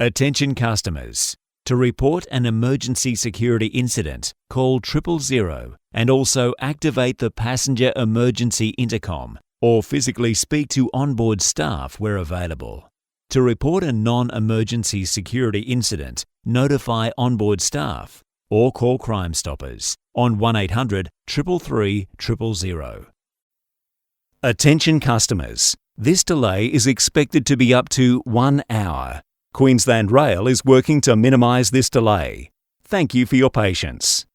Attention customers. To report an emergency security incident, call 000 and also activate the passenger emergency intercom or physically speak to onboard staff where available. To report a non-emergency security incident, notify onboard staff or call Crime Stoppers on 1800 333 000. Attention customers. This delay is expected to be up to 1 hour. Queensland Rail is working to minimise this delay. Thank you for your patience.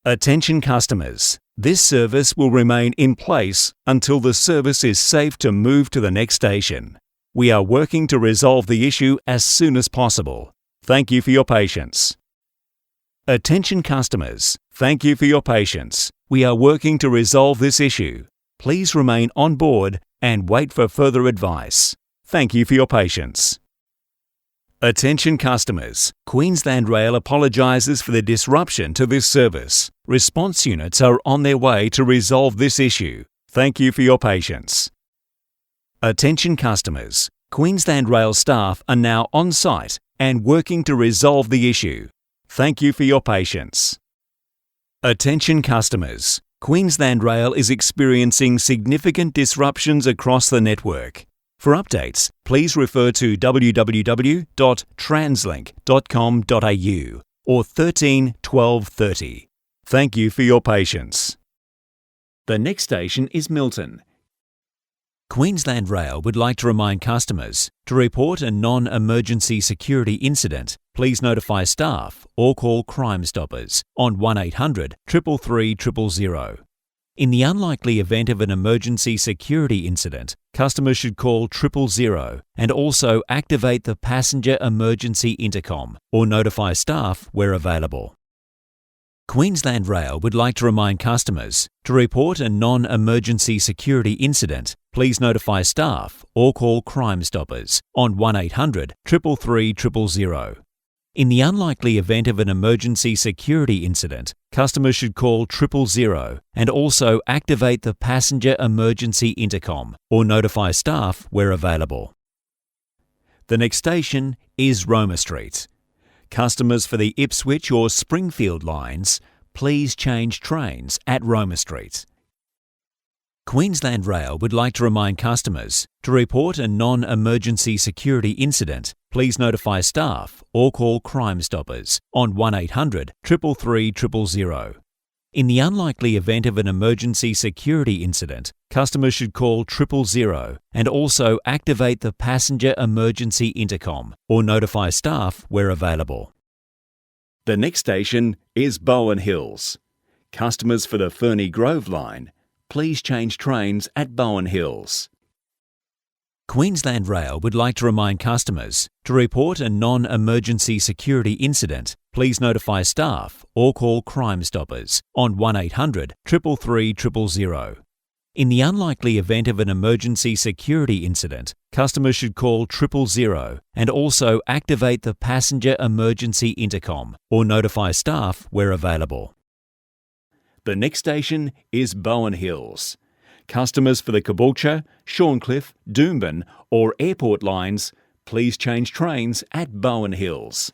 Attention customers. This service will remain in place until the service is safe to move to the next station. We are working to resolve the issue as soon as possible. Thank you for your patience. Attention customers. Thank you for your patience. We are working to resolve this issue. Please remain on board and wait for further advice. Thank you for your patience. Attention customers. Queensland Rail apologises for the disruption to this service. Response units are on their way to resolve this issue. Thank you for your patience. Attention customers. Queensland Rail staff are now on site and working to resolve the issue. Thank you for your patience. Attention customers. Queensland Rail is experiencing significant disruptions across the network. For updates, please refer to www.translink.com.au or 13 12 30. Thank you for your patience. The next station is Milton. Queensland Rail would like to remind customers to report a non-emergency security incident. Please notify staff or call Crime Stoppers on 1800 333 000. In the unlikely event of an emergency security incident, customers should call 000 and also activate the passenger emergency intercom or notify staff where available. Queensland Rail would like to remind customers to report a non-emergency security incident. Please notify staff or call Crime Stoppers on 1800 333 000. In the unlikely event of an emergency security incident, customers should call 000 and also activate the passenger emergency intercom or notify staff where available. The next station is Roma Street. Customers for the Ipswich or Springfield lines, please change trains at Roma Street. Queensland Rail would like to remind customers to report a non-emergency security incident. Please notify staff or call Crime Stoppers on 1800 333 000. In the unlikely event of an emergency security incident, customers should call 000 and also activate the passenger emergency intercom or notify staff where available. The next station is Bowen Hills. Customers for the Ferny Grove line, please change trains at Bowen Hills. Queensland Rail would like to remind customers to report a non-emergency security incident. Please notify staff or call Crime Stoppers on 1800 333 000. In the unlikely event of an emergency security incident, customers should call 000 and also activate the passenger emergency intercom or notify staff where available. The next station is Bowen Hills. Customers for the Caboolture, Shorncliffe, Doomben or Airport lines, please change trains at Bowen Hills.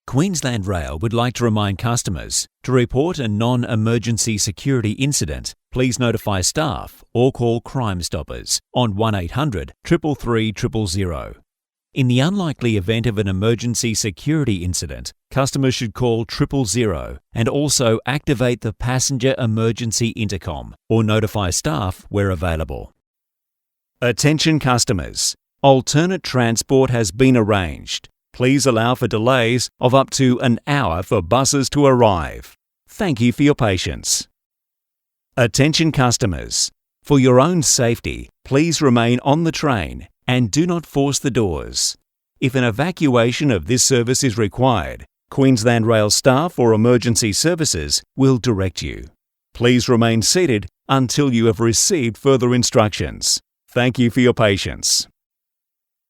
Queensland Rail would like to remind customers to report a non-emergency security incident. Please notify staff or call Crime Stoppers on 1800 333 000. In the unlikely event of an emergency security incident, customers should call 000 and also activate the passenger emergency intercom or notify staff where available. Attention customers. Alternate transport has been arranged. Please allow for delays of up to an hour for buses to arrive. Thank you for your patience. Attention customers. For your own safety, please remain on the train and do not force the doors. If an evacuation of this service is required, Queensland Rail staff or emergency services will direct you. Please remain seated until you have received further instructions. Thank you for your patience.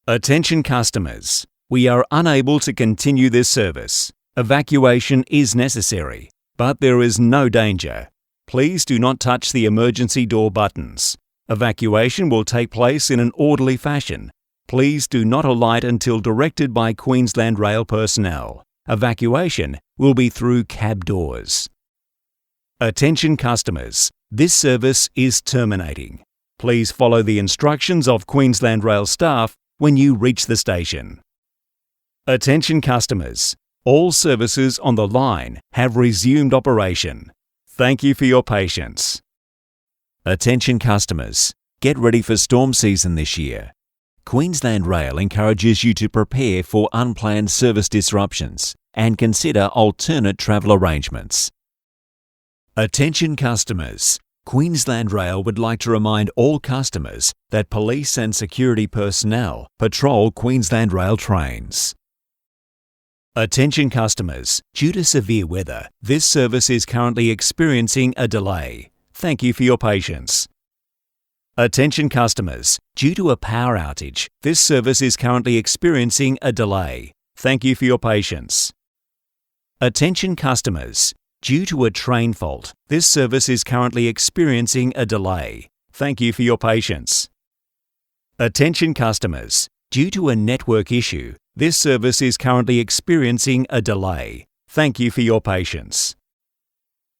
Attention customers. We are unable to continue this service. Evacuation is necessary, but there is no danger. Please do not touch the emergency door buttons. Evacuation will take place in an orderly fashion. Please do not alight until directed by Queensland Rail personnel. Evacuation will be through cab doors. Attention customers, this service is terminating. Please follow the instructions of Queensland Rail staff when you reach the station. Attention customers, all services on the line have resumed operation. Thank you for your patience. Attention customers, get ready for storm season this year. Queensland Rail encourages you to prepare for unplanned service disruptions and consider alternate travel arrangements. Attention customers, Queensland Rail would like to remind all customers that police and security personnel patrol Queensland Rail trains. Attention customers, due to severe weather, this service is currently experiencing a delay. Thank you for your patience. Attention customers, due to a power outage, this service is currently experiencing a delay. Thank you for your patience. Attention customers, due to a train fault, this service is currently experiencing a delay. Thank you for your patience. Attention customers, due to a network issue, this service is currently experiencing a delay. Thank you for your patience.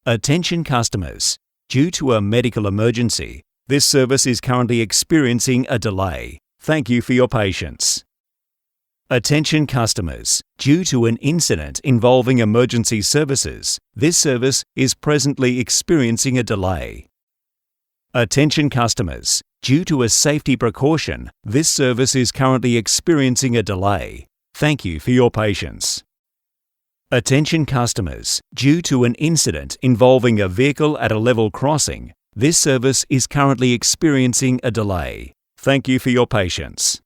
Attention customers, due to a medical emergency, this service is currently experiencing a delay. Thank you for your patience. Attention customers, due to an incident involving emergency services, this service is presently experiencing a delay. Attention customers, due to a safety precaution, this service is currently experiencing a delay. Thank you for your patience. Attention customers, due to an incident involving a vehicle at a level crossing, this service is currently experiencing a delay. Thank you for your patience.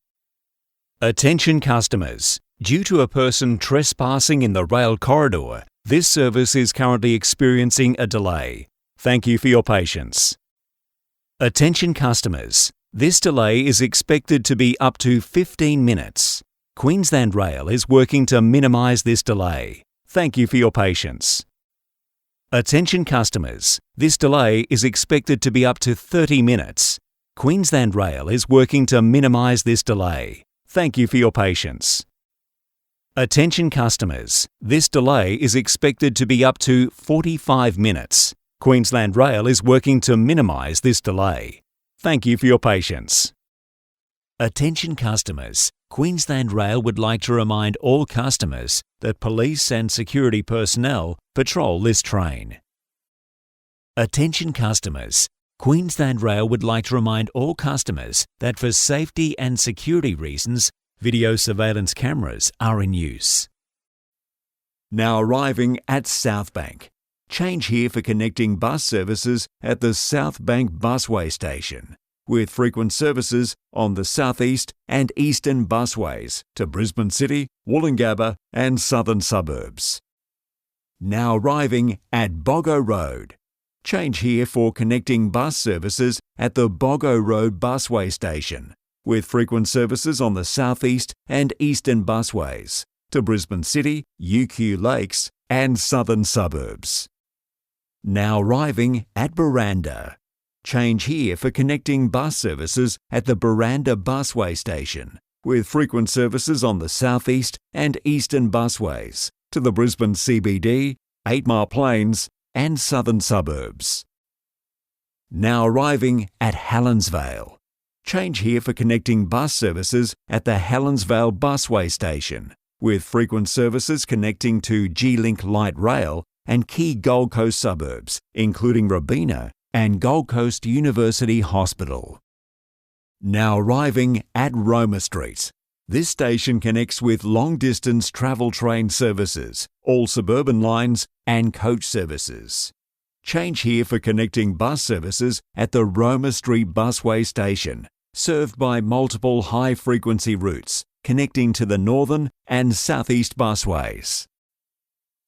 Attention customers, due to a person trespassing in the rail corridor, this service is currently experiencing a delay. Thank you for your patience. Attention customers, this delay is expected to be up to 15 minutes. Queensland Rail is working to minimise this delay. Thank you for your patience. Attention customers, this delay is expected to be up to 30 minutes. Queensland Rail is working to minimise this delay. Thank you for your patience. Attention customers, this delay is expected to be up to 45 minutes. Queensland Rail is working to minimise this delay. Thank you for your patience. Attention customers, Queensland Rail would like to remind all customers that police and security personnel patrol this train. Attention customers, Queensland Rail would like to remind all customers that for safety and security reasons, video surveillance cameras are in use. Now arriving at Southbank. Change here for connecting bus services at the Southbank busway station, with frequent services on the southeast and eastern busways to Brisbane City, Woolloongabba and southern suburbs. Now arriving at Boggo Road. Change here for connecting bus services at the Boggo Road busway station, with frequent services on the southeast and eastern busways to Brisbane City, UQ Lakes and southern suburbs. Now arriving at Buranda. Change here for connecting bus services at the Buranda busway station, with frequent services on the southeast and eastern busways to the Brisbane CBD, 8 Mile Plains and southern suburbs. Now arriving at Helensvale. Change here for connecting bus services at the Helensvale busway station, with frequent services connecting to G-Link Light Rail and key Gold Coast suburbs, including Robina and Gold Coast University Hospital. Now arriving at Roma Street. This station connects with long-distance travel train services, all suburban lines and coach services. Change here for connecting bus services at the Roma Street busway station, served by multiple high-frequency routes connecting to the northern and southeast busways.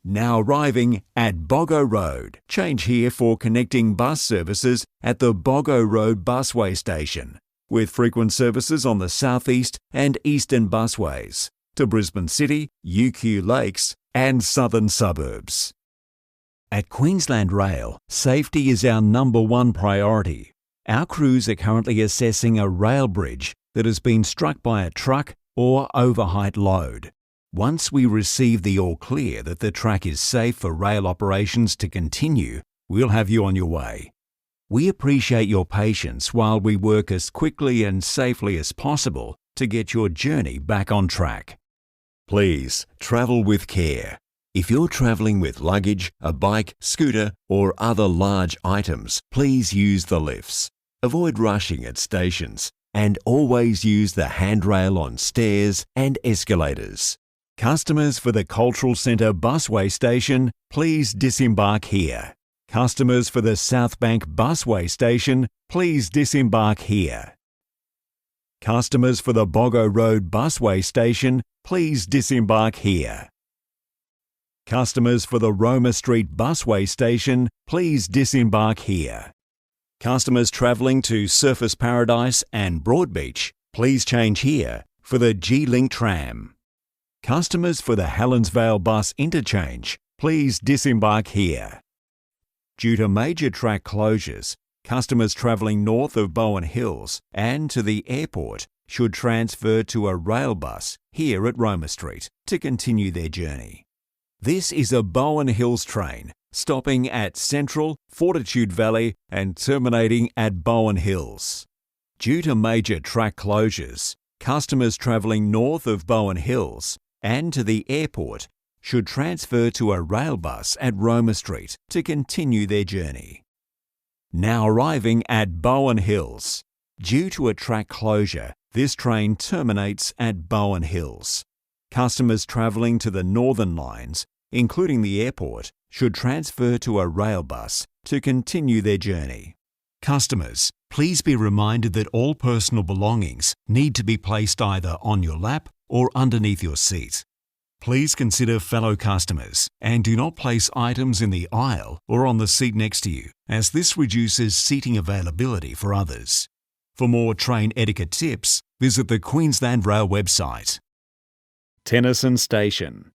Now arriving at Boggo Road. Change here for connecting bus services at the Boggo Road busway station, with frequent services on the southeast and eastern busways to Brisbane City, UQ Lakes and southern suburbs. At Queensland Rail, safety is our #1 priority. Our crews are currently assessing a rail bridge that has been struck by a truck or overheight load. Once we receive the all clear that the track is safe for rail operations to continue, we'll have you on your way. We appreciate your patience while we work as quickly and safely as possible to get your journey back on track. Please travel with care. If you're travelling with luggage, a bike, scooter, or other large items, please use the lifts. Avoid rushing at stations and always use the handrail on stairs and escalators. Customers for the Cultural Centre busway station, please disembark here. Customers for the South Bank busway station, please disembark here. Customers for the Boggo Road busway station, please disembark here. Customers for the Roma Street busway station, please disembark here. Customers travelling to Surfers Paradise and Broadbeach, please change here for the G-Link tram. Customers for the Helensvale bus interchange, please disembark here. Due to major track closures, customers travelling north of Bowen Hills and to the airport should transfer to a rail bus here at Roma Street to continue their journey. This is a Bowen Hills train stopping at Central, Fortitude Valley and terminating at Bowen Hills. Due to major track closures, customers travelling north of Bowen Hills and to the airport should transfer to a rail bus at Roma Street to continue their journey. Now arriving at Bowen Hills. Due to a track closure, this train terminates at Bowen Hills. Customers travelling to the northern lines, including the airport, should transfer to a rail bus to continue their journey. Customers, please be reminded that all personal belongings need to be placed either on your lap or underneath your seat. Please consider fellow customers and do not place items in the aisle or on the seat next to you, as this reduces seating availability for others. For more train etiquette tips, visit the Queensland Rail website. Tennyson Station.